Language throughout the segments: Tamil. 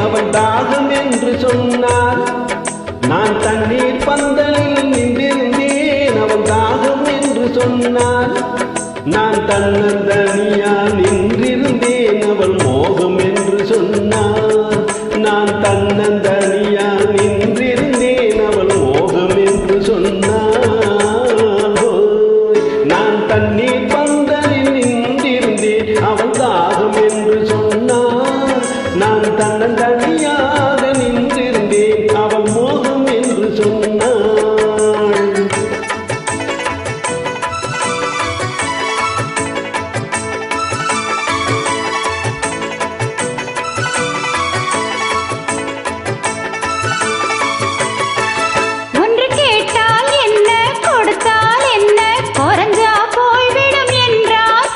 அவன் தாகம் என்று சொன்னான். நான் தண்ணீர் பந்தலில் நின்றிருந்தேன், அவன் தாகம் என்று சொன்னான். நான் தன்னந்தனியா நின்றிருந்தேன், அவள் மோகம் என்று சொன்னான். நான் தன்னந்தனியா நின்றிருந்தேன், அவள் மோகம் என்று சொன்னான். நான் தண்ணீர் பந்தலில் நின்றிருந்தேன், அவள் தாகம் என்று சொன்னான். நான் தன்னந்தனியாக நின்றிருந்தேன், அவள் மோகம் என்று சொன்னாள். ஒன்று கேட்டால் என்ன கொடுத்தால் என்ன குறைஞ்சா போய்விடும் என்றார்.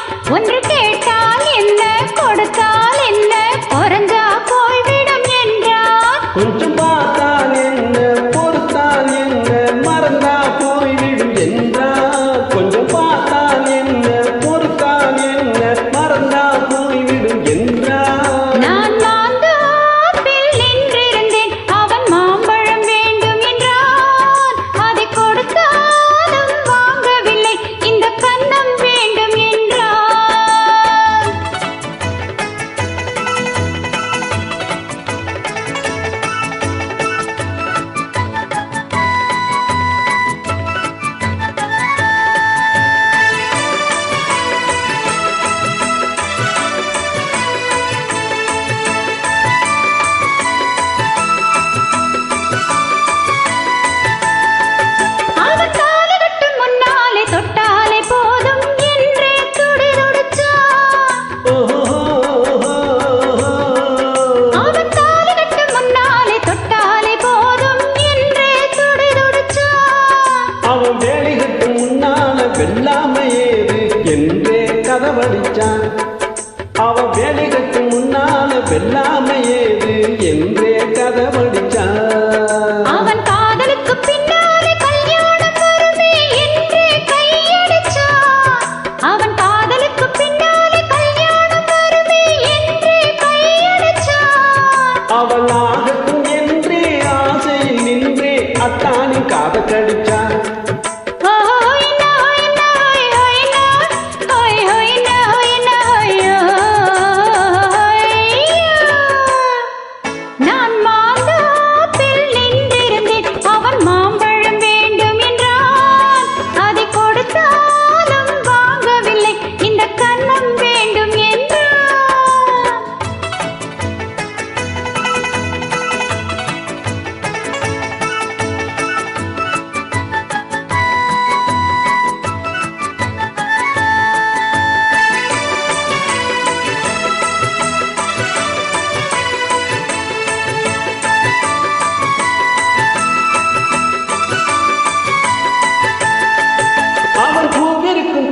கொஞ்சம் பார்த்தால் என்ன பொறுத்தால் என்ன மறந்தா போய்விடும் என்றார். கொஞ்சம் பார்த்தால் என்ன பொறுத்தால் என்ன மறந்தா போய்விடும் என்றார். நான் மாந்தோப்பில் நின்றிருந்தேன், அவன் மாம்பழம் வேண்டும் என்றான். அதை கொடுத்தாலும் வாங்கவில்லை, இந்த கன்னம் வேண்டும் என்றார். வெல்லாமையேது என்றே கதவடிச்சான். அவன் வேலை கட்டும் முன்னால வெல்லாமையேது என்றே கதவடிச்சான். அவன் காதலுக்கு பின்னாலே கல்யாணம் வருமே என்றே கையடிச்சான். அவன் காதலுக்கு பின்னாலே கல்யாணம் வருமே என்றே கையடிச்சான். அவள் ஆகட்டும் என்றே ஆசையில் நின்றே அத்தானின் காத கடிச்சான்.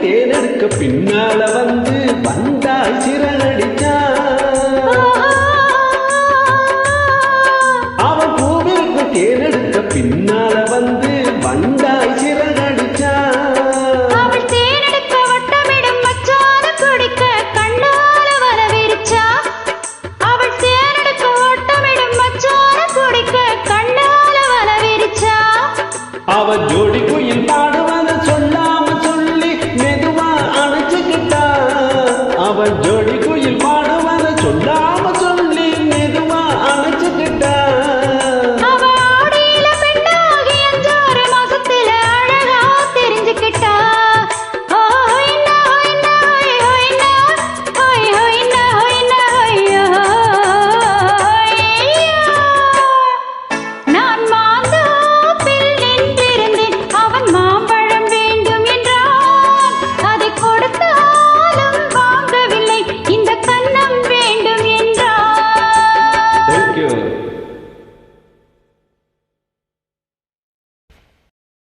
தேனெடுக்க பின்னால வந்து வந்தாய் சிறகடிச்சான். அவன் பூவிற்கு தேனெடுக்க பின்ன